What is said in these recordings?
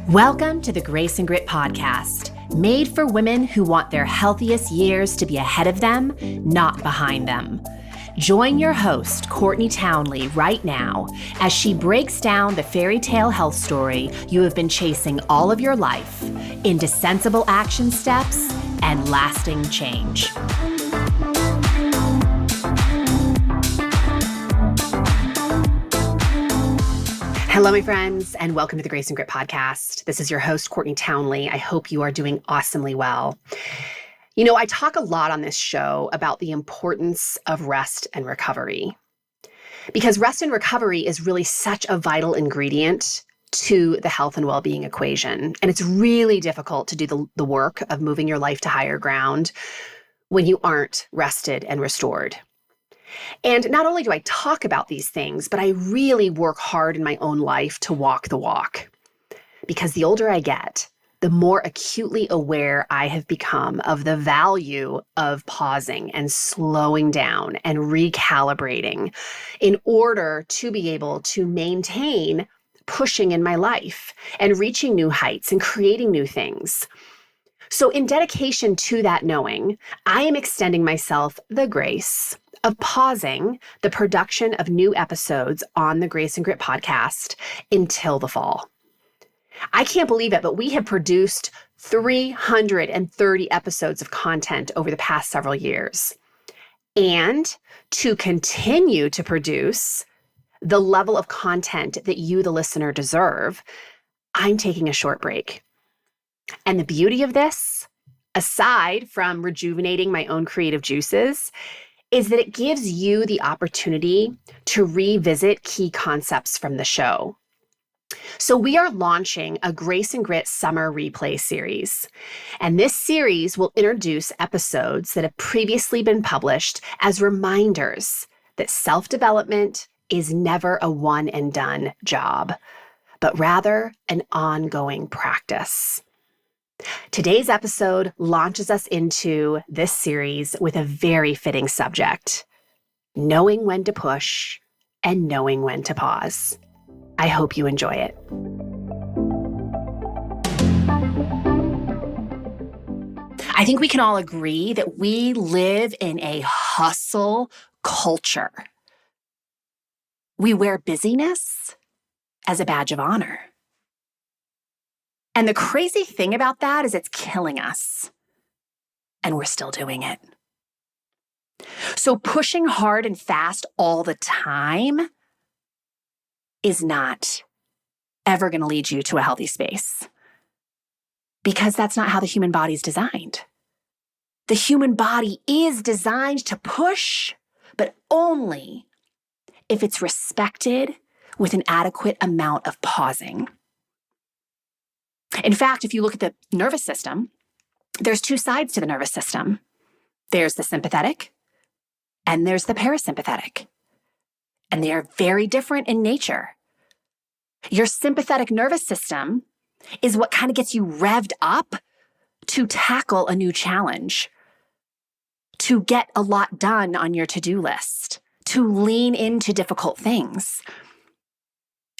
Welcome to the Grace and Grit podcast, made for women who want their healthiest years to be ahead of them, not behind them. Join your host, Courtney Townley, right now as she breaks down the fairy tale health story you have been chasing all of your life into sensible action steps and lasting change. Hello, my friends, and welcome to the Grace and Grit podcast. This is your host, Courtney Townley. I hope you are doing awesomely well. You know, I talk a lot on this show about the importance of rest and recovery, because rest and recovery is really such a vital ingredient to the health and well-being equation. And it's really difficult to do the work of moving your life to higher ground when you aren't rested and restored. And not only do I talk about these things, but I really work hard in my own life to walk the walk. Because the older I get, the more acutely aware I have become of the value of pausing and slowing down and recalibrating in order to be able to maintain pushing in my life and reaching new heights and creating new things. So in dedication to that knowing, I am extending myself the grace of pausing the production of new episodes on the Grace and Grit podcast until the fall. I can't believe it, but we have produced 330 episodes of content over the past several years. And to continue to produce the level of content that you, the listener, deserve, I'm taking a short break. And the beauty of this, aside from rejuvenating my own creative juices, is that it gives you the opportunity to revisit key concepts from the show. So we are launching a Grace and Grit Summer Replay series. And this series will introduce episodes that have previously been published as reminders that self-development is never a one and done job, but rather an ongoing practice. Today's episode launches us into this series with a very fitting subject: knowing when to push and knowing when to pause. I hope you enjoy it. I think we can all agree that we live in a hustle culture. We wear busyness as a badge of honor. And the crazy thing about that is it's killing us. And we're still doing it. So pushing hard and fast all the time is not ever going to lead you to a healthy space. Because that's not how the human body is designed. The human body is designed to push, but only if it's respected with an adequate amount of pausing. In fact, if you look at the nervous system, there's two sides to the nervous system. There's the sympathetic and there's the parasympathetic. And they are very different in nature. Your sympathetic nervous system is what kind of gets you revved up to tackle a new challenge, to get a lot done on your to-do list, to lean into difficult things.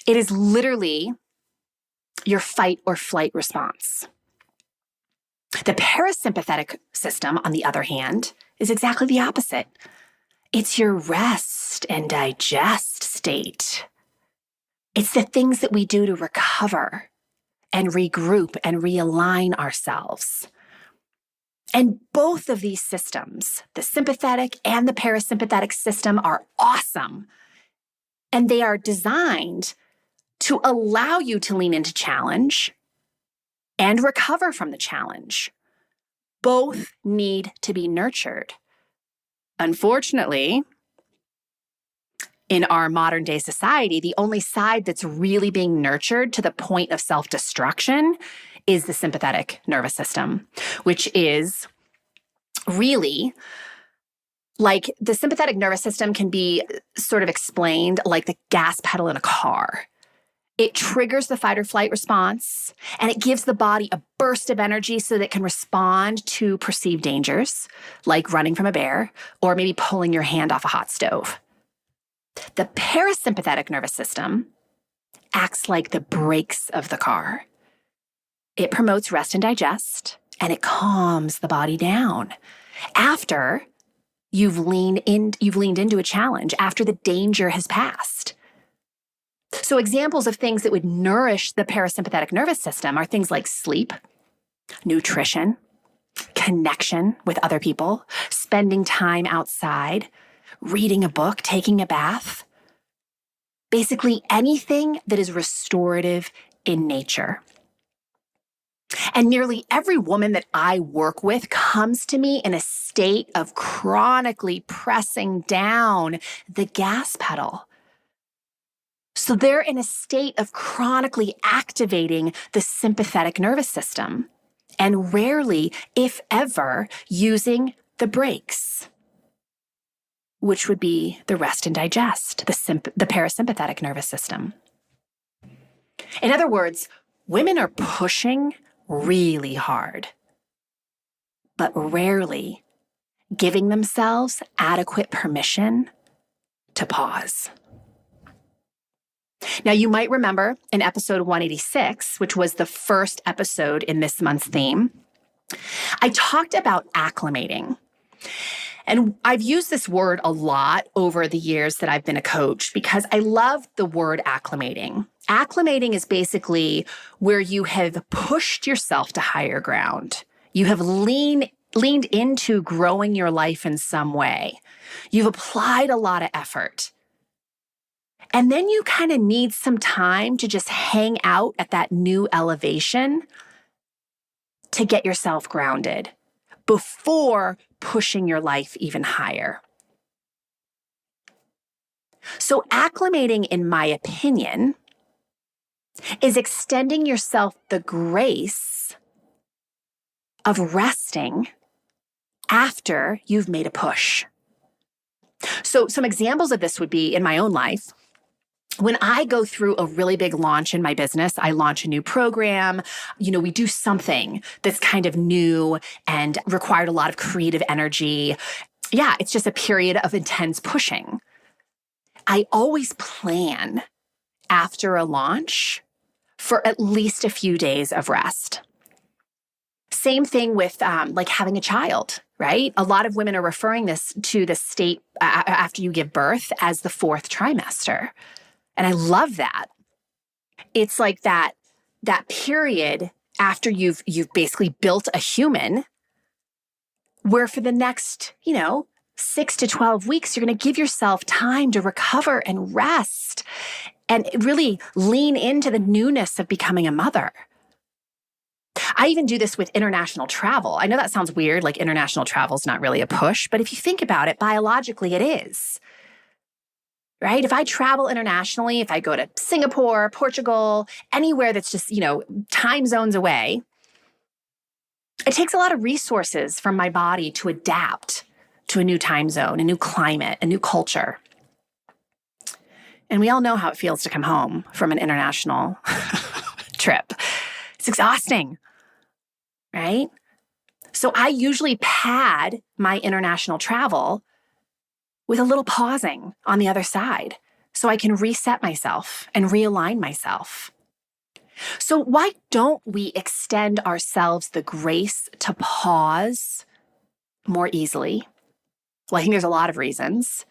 It is literally your fight or flight response. The parasympathetic system, on the other hand, is exactly the opposite. It's your rest and digest state. It's the things that we do to recover and regroup and realign ourselves. And both of these systems, the sympathetic and the parasympathetic system, are awesome. And they are designed to allow you to lean into challenge and recover from the challenge. Both need to be nurtured. Unfortunately, in our modern day society, the only side that's really being nurtured to the point of self-destruction is the sympathetic nervous system, which is really like the sympathetic nervous system can be sort of explained like the gas pedal in a car. It triggers the fight or flight response, and it gives the body a burst of energy so that it can respond to perceived dangers, like running from a bear or maybe pulling your hand off a hot stove. The parasympathetic nervous system acts like the brakes of the car. it promotes rest and digest, and it calms the body down after you've leaned into a challenge, after the danger has passed. So examples of things that would nourish the parasympathetic nervous system are things like sleep, nutrition, connection with other people, spending time outside, reading a book, taking a bath. Basically anything that is restorative in nature. And nearly every woman that I work with comes to me in a state of chronically pressing down the gas pedal. So they're in a state of chronically activating the sympathetic nervous system and rarely, if ever, using the brakes, which would be the rest and digest, the parasympathetic nervous system. In other words, women are pushing really hard, but rarely giving themselves adequate permission to pause. Now, you might remember in episode 186, which was the first episode in this month's theme, I talked about acclimating. And I've used this word a lot over the years that I've been a coach because I love the word acclimating. Acclimating is basically where you have pushed yourself to higher ground. You have leaned into growing your life in some way. You've applied a lot of effort. And then you kind of need some time to just hang out at that new elevation to get yourself grounded before pushing your life even higher. So acclimating, in my opinion, is extending yourself the grace of resting after you've made a push. So some examples of this would be in my own life. When I go through a really big launch in my business, I launch a new program, we do something that's kind of new and required a lot of creative energy. Yeah, it's just a period of intense pushing. I always plan after a launch for at least a few days of rest. Same thing with like having a child, right? A lot of women are referring this to the state after you give birth as the fourth trimester. And I love that. It's like that period after you've basically built a human where for the next, 6 to 12 weeks, you're going to give yourself time to recover and rest and really lean into the newness of becoming a mother. I even do this with international travel. I know that sounds weird, like international travel is not really a push, but if you think about it, biologically it is. Right? If I travel internationally, if I go to Singapore, Portugal, anywhere that's just, time zones away, it takes a lot of resources from my body to adapt to a new time zone, a new climate, a new culture. And we all know how it feels to come home from an international trip. It's exhausting, right? So I usually pad my international travel with a little pausing on the other side so I can reset myself and realign myself. So why don't we extend ourselves the grace to pause more easily? Well, I think there's a lot of reasons.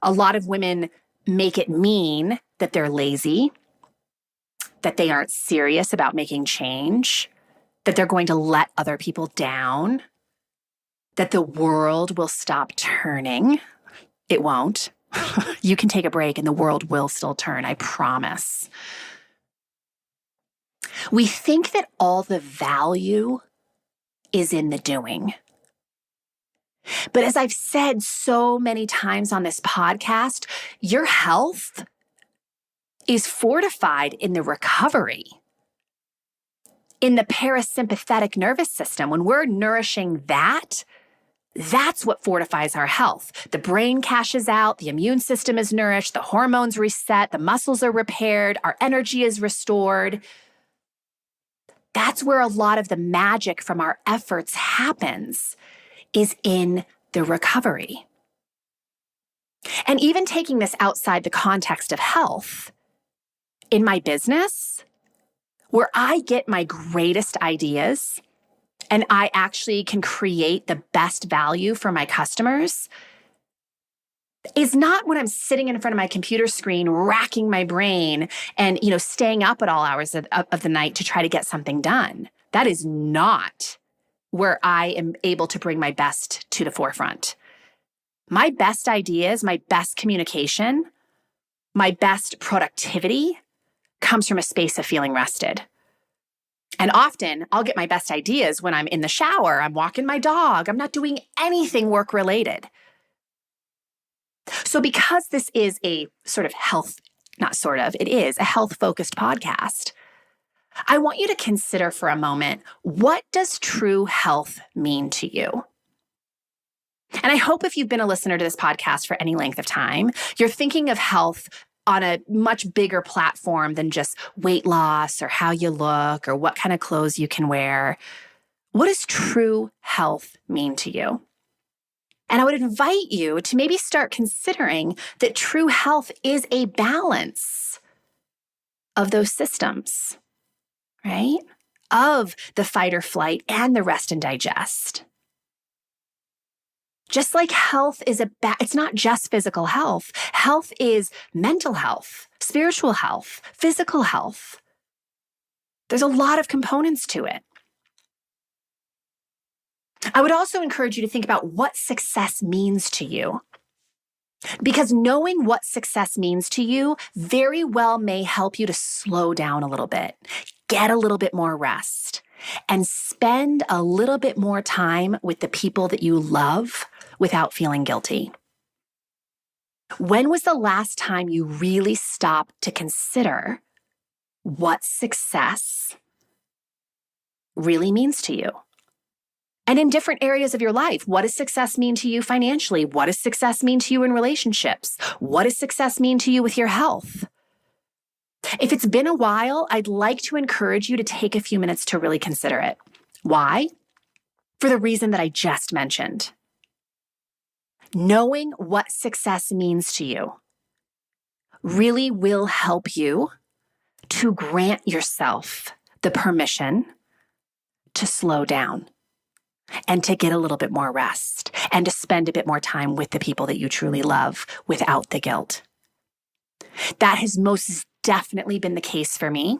A lot of women make it mean that they're lazy, that they aren't serious about making change, that they're going to let other people down, that the world will stop turning. It won't. You can take a break and the world will still turn, I promise. We think that all the value is in the doing. But as I've said so many times on this podcast, your health is fortified in the recovery, in the parasympathetic nervous system. When we're nourishing that's what fortifies our health. The brain cashes out, the immune system is nourished, the hormones reset, the muscles are repaired, our energy is restored. That's where a lot of the magic from our efforts happens, is in the recovery. And even taking this outside the context of health, in my business, where I get my greatest ideas and I actually can create the best value for my customers is not when I'm sitting in front of my computer screen, racking my brain and, staying up at all hours of the night to try to get something done. That is not where I am able to bring my best to the forefront. My best ideas, my best communication, my best productivity comes from a space of feeling rested. And often I'll get my best ideas when I'm in the shower, I'm walking my dog, I'm not doing anything work related. So because this is a sort of it is a health-focused podcast, I want you to consider for a moment, what does true health mean to you? And I hope if you've been a listener to this podcast for any length of time, you're thinking of health on a much bigger platform than just weight loss or how you look or what kind of clothes you can wear. What does true health mean to you? And I would invite you to maybe start considering that true health is a balance of those systems, right? Of the fight or flight and the rest and digest. Just like health is it's not just physical health. Health is mental health, spiritual health, physical health. There's a lot of components to it. I would also encourage you to think about what success means to you. Because knowing what success means to you very well may help you to slow down a little bit, get a little bit more rest, and spend a little bit more time with the people that you love without feeling guilty. When was the last time you really stopped to consider what success really means to you? And in different areas of your life, what does success mean to you financially? What does success mean to you in relationships? What does success mean to you with your health? If it's been a while, I'd like to encourage you to take a few minutes to really consider it. Why? For the reason that I just mentioned. Knowing what success means to you really will help you to grant yourself the permission to slow down and to get a little bit more rest and to spend a bit more time with the people that you truly love without the guilt. That has most definitely been the case for me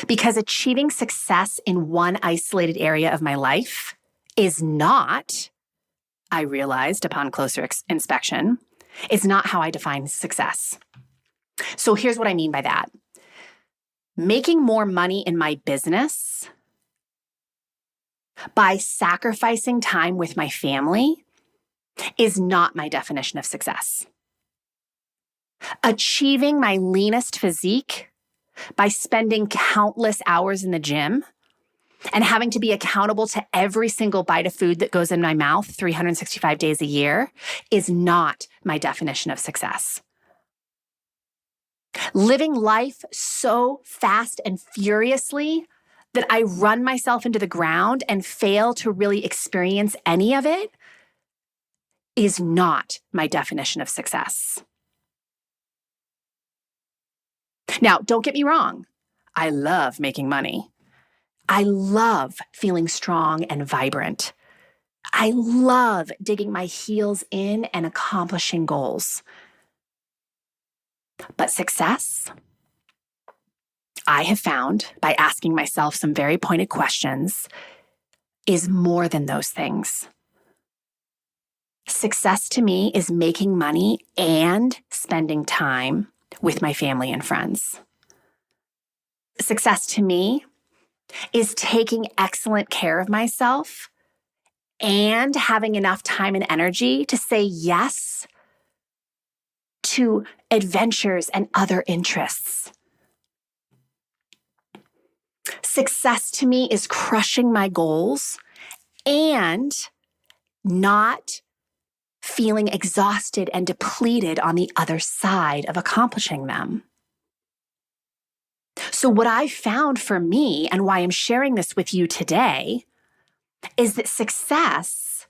because achieving success in one isolated area of my life is not, I realized upon closer inspection, is not how I define success. So here's what I mean by that. Making more money in my business by sacrificing time with my family is not my definition of success. Achieving my leanest physique by spending countless hours in the gym and having to be accountable to every single bite of food that goes in my mouth 365 days a year is not my definition of success. Living life so fast and furiously that I run myself into the ground and fail to really experience any of it is not my definition of success. Now, don't get me wrong. I love making money. I love feeling strong and vibrant. I love digging my heels in and accomplishing goals. But success, I have found by asking myself some very pointed questions, is more than those things. Success to me is making money and spending time with my family and friends. Success to me is taking excellent care of myself and having enough time and energy to say yes to adventures and other interests. Success to me is crushing my goals and not feeling exhausted and depleted on the other side of accomplishing them. So what I found for me and why I'm sharing this with you today is that success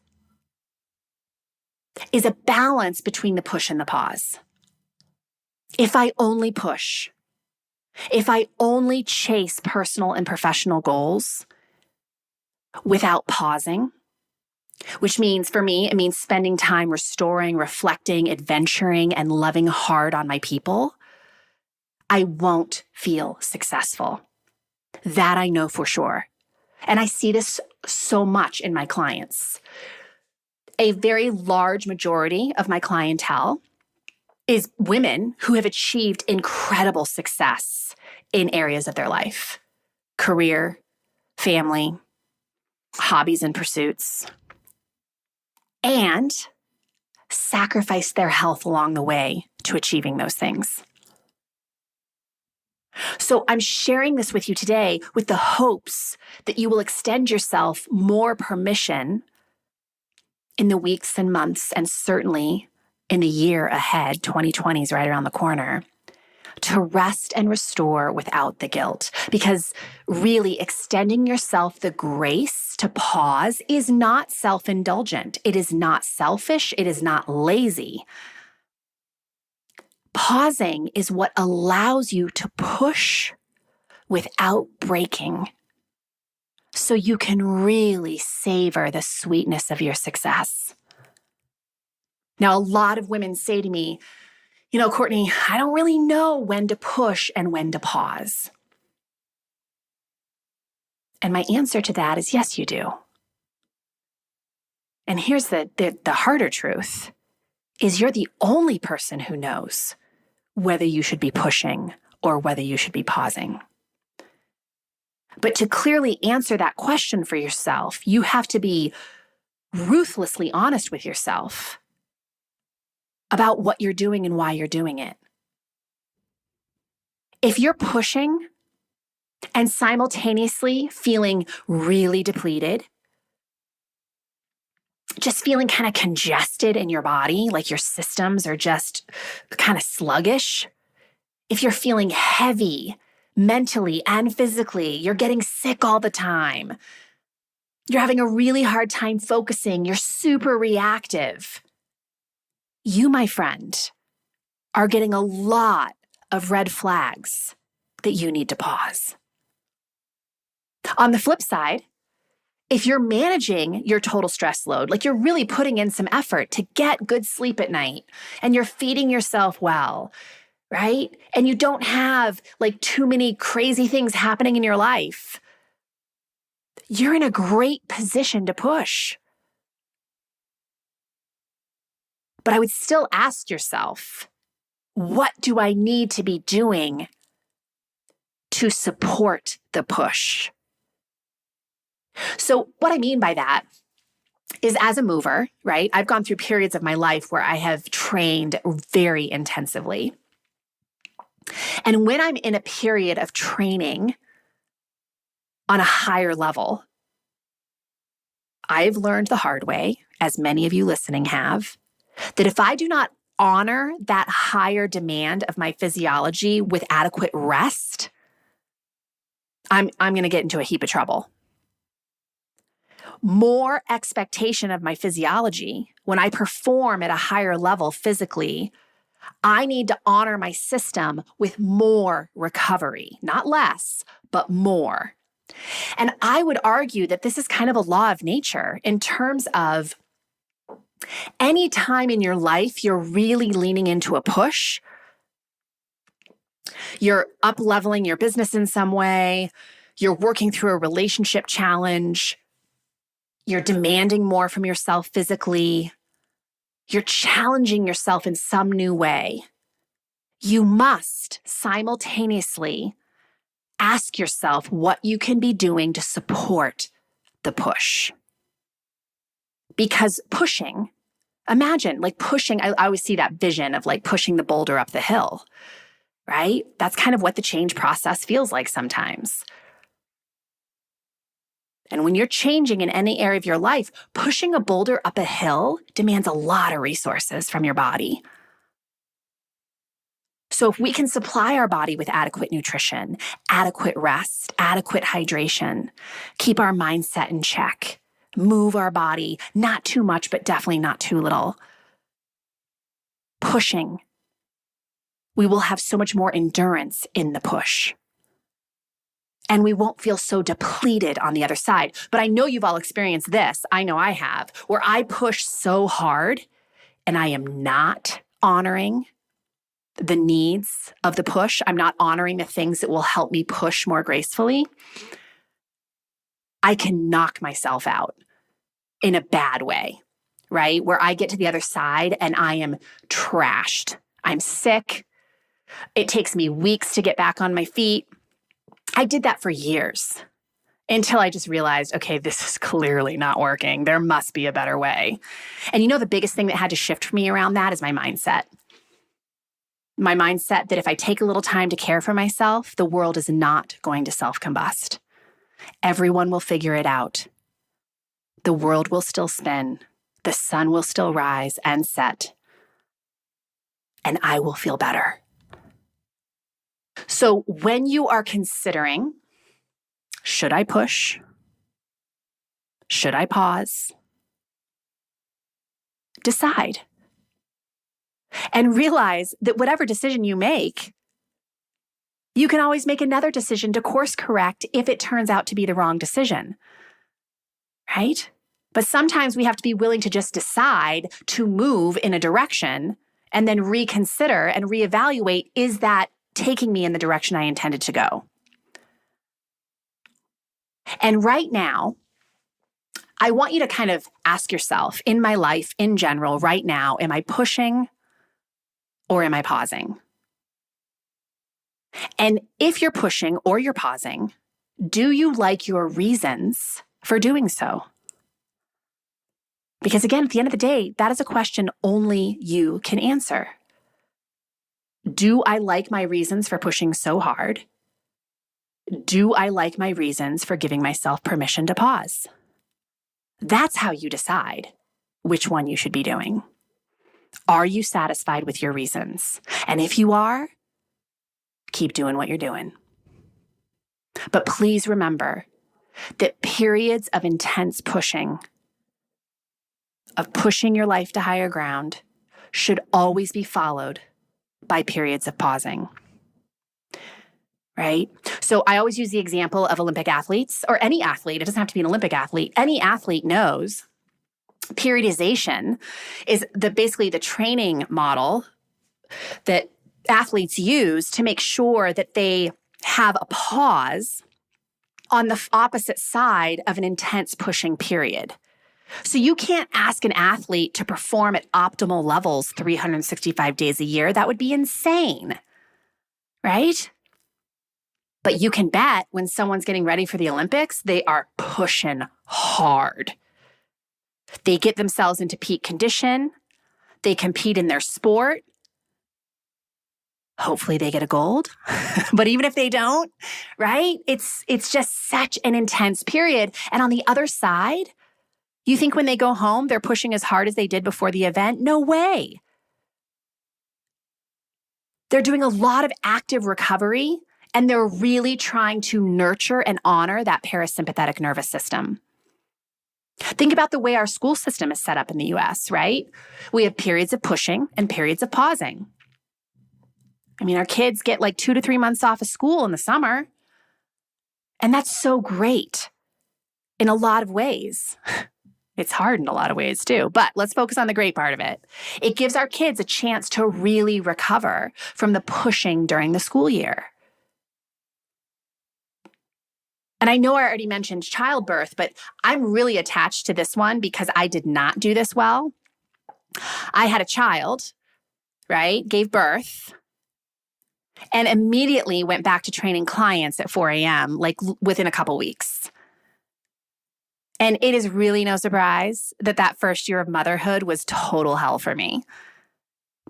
is a balance between the push and the pause. If I only push, if I only chase personal and professional goals without pausing, which means for me, it means spending time restoring, reflecting, adventuring, and loving hard on my people, I won't feel successful. That I know for sure. And I see this so much in my clients. A very large majority of my clientele is women who have achieved incredible success in areas of their life: career, family, hobbies and pursuits, and sacrifice their health along the way to achieving those things. So I'm sharing this with you today with the hopes that you will extend yourself more permission in the weeks and months, and certainly in the year ahead. 2020 is right around the corner, to rest and restore without the guilt. Because really, extending yourself the grace to pause is not self-indulgent. It is not selfish. It is not lazy. Pausing is what allows you to push without breaking, so you can really savor the sweetness of your success. Now, a lot of women say to me, Courtney, I don't really know when to push and when to pause. And my answer to that is yes, you do. And here's the harder truth, is you're the only person who knows whether you should be pushing or whether you should be pausing. But to clearly answer that question for yourself, you have to be ruthlessly honest with yourself about what you're doing and why you're doing it. If you're pushing and simultaneously feeling really depleted, just feeling kind of congested in your body, like your systems are just kind of sluggish, if you're feeling heavy mentally and physically, you're getting sick all the time, you're having a really hard time focusing, you're super reactive, you, my friend, are getting a lot of red flags that you need to pause. On the flip side, if you're managing your total stress load, like you're really putting in some effort to get good sleep at night, and you're feeding yourself well, right? And you don't have like too many crazy things happening in your life, you're in a great position to push. But I would still ask yourself, what do I need to be doing to support the push? So what I mean by that is, as a mover, right? I've gone through periods of my life where I have trained very intensively. And when I'm in a period of training on a higher level, I've learned the hard way, as many of you listening have, that if I do not honor that higher demand of my physiology with adequate rest, I'm going to get into a heap of trouble. More expectation of my physiology, when I perform at a higher level physically, I need to honor my system with more recovery, not less, but more. And I would argue that this is kind of a law of nature in terms of any time in your life you're really leaning into a push, you're up-leveling your business in some way, you're working through a relationship challenge, you're demanding more from yourself physically, you're challenging yourself in some new way, you must simultaneously ask yourself what you can be doing to support the push. Because pushing, imagine like pushing, I always see that vision of like pushing the boulder up the hill, right? That's kind of what the change process feels like sometimes. And when you're changing in any area of your life, pushing a boulder up a hill demands a lot of resources from your body. So if we can supply our body with adequate nutrition, adequate rest, adequate hydration, keep our mindset in check, move our body, not too much, but definitely not too little, pushing We will have so much more endurance in the push. And we won't feel so depleted on the other side. But I know you've all experienced this. I know I have, where I push so hard and I am not honoring the needs of the push. I'm not honoring the things that will help me push more gracefully. I can knock myself out in a bad way, right? Where I get to the other side and I am trashed. I'm sick. It takes me weeks to get back on my feet. I did that for years until I just realized, okay, this is clearly not working. There must be a better way. And you know, the biggest thing that had to shift for me around that is my mindset. My mindset that if I take a little time to care for myself, the world is not going to self-combust. Everyone will figure it out. The world will still spin. The sun will still rise and set. And I will feel better. So when you are considering, should I push? Should I pause? Decide. And realize that whatever decision you make, you can always make another decision to course correct if it turns out to be the wrong decision, right? But sometimes we have to be willing to just decide to move in a direction and then reconsider and reevaluate, is that taking me in the direction I intended to go? And right now, I want you to kind of ask yourself, in my life in general, right now, am I pushing or am I pausing? And if you're pushing or you're pausing, do you like your reasons for doing so? Because again, at the end of the day, that is a question only you can answer. Do I like my reasons for pushing so hard? Do I like my reasons for giving myself permission to pause? That's how you decide which one you should be doing. Are you satisfied with your reasons? And if you are, keep doing what you're doing. But please remember that periods of intense pushing, of pushing your life to higher ground, should always be followed by periods of pausing. Right? So I always use the example of Olympic athletes, or any athlete. It doesn't have to be an Olympic athlete. Any athlete knows periodization is basically the training model that athletes use to make sure that they have a pause on the opposite side of an intense pushing period. So you can't ask an athlete to perform at optimal levels 365 days a year. That would be insane, right? But you can bet when someone's getting ready for the Olympics, they are pushing hard. They get themselves into peak condition. They compete in their sport. Hopefully they get a gold. But even if they don't, right? It's just such an intense period. And on the other side, you think when they go home, they're pushing as hard as they did before the event? No way. They're doing a lot of active recovery, and they're really trying to nurture and honor that parasympathetic nervous system. Think about the way our school system is set up in the US, right? We have periods of pushing and periods of pausing. I mean, our kids get like 2 to 3 months off of school in the summer. And that's so great in a lot of ways. It's hard in a lot of ways too, but let's focus on the great part of it. It gives our kids a chance to really recover from the pushing during the school year. And I know I already mentioned childbirth, but I'm really attached to this one because I did not do this well. I had a child, right? Gave birth and immediately went back to training clients at 4 a.m., like within a couple weeks. And it is really no surprise that that first year of motherhood was total hell for me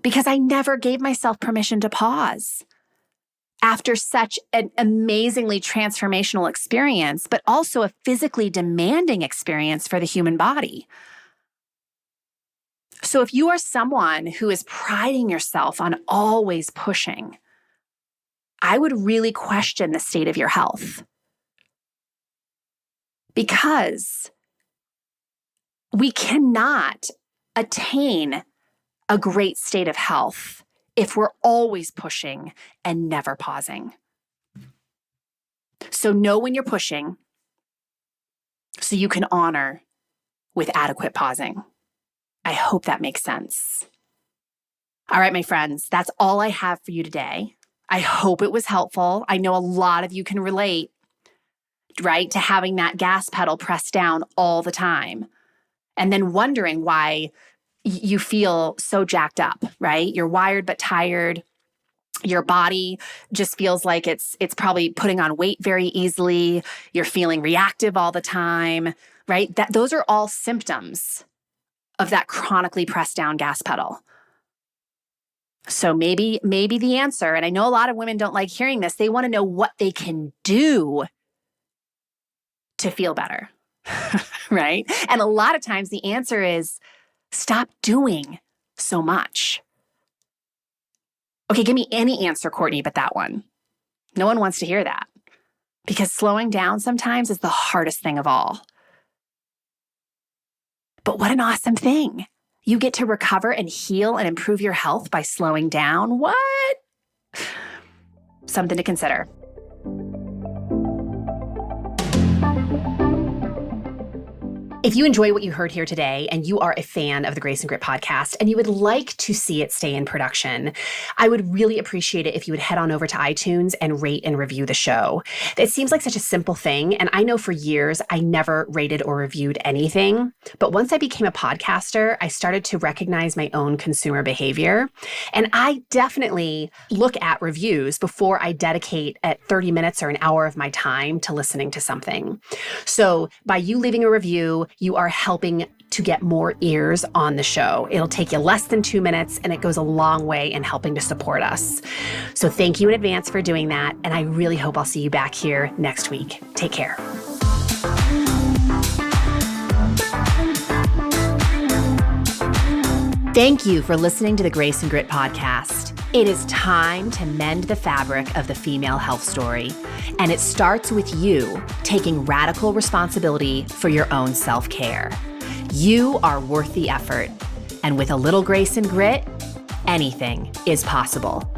because I never gave myself permission to pause after such an amazingly transformational experience, but also a physically demanding experience for the human body. So if you are someone who is priding yourself on always pushing, I would really question the state of your health. Because we cannot attain a great state of health if we're always pushing and never pausing. So know when you're pushing so you can honor with adequate pausing. I hope that makes sense. All right, my friends, that's all I have for you today. I hope it was helpful. I know a lot of you can relate, right, to having that gas pedal pressed down all the time and then wondering why you feel so jacked up, right? You're wired but tired. Your body just feels like it's probably putting on weight very easily. You're feeling reactive all the time, right? Those are all symptoms of that chronically pressed down gas pedal. So maybe the answer, and I know a lot of women don't like hearing this, they want to know what they can do to feel better, right? And a lot of times the answer is stop doing so much. Okay, give me any answer, Courtney, but that one. No one wants to hear that because slowing down sometimes is the hardest thing of all. But what an awesome thing. You get to recover and heal and improve your health by slowing down. What? Something to consider. If you enjoy what you heard here today and you are a fan of the Grace and Grit podcast and you would like to see it stay in production, I would really appreciate it if you would head on over to iTunes and rate and review the show. It seems like such a simple thing, and I know for years I never rated or reviewed anything, but once I became a podcaster, I started to recognize my own consumer behavior, and I definitely look at reviews before I dedicate 30 minutes or an hour of my time to listening to something. So by you leaving a review, you are helping to get more ears on the show. It'll take you less than 2 minutes, and it goes a long way in helping to support us. So thank you in advance for doing that, and I really hope I'll see you back here next week. Take care. Thank you for listening to the Grace and Grit podcast. It is time to mend the fabric of the female health story. And it starts with you taking radical responsibility for your own self-care. You are worth the effort. And with a little grace and grit, anything is possible.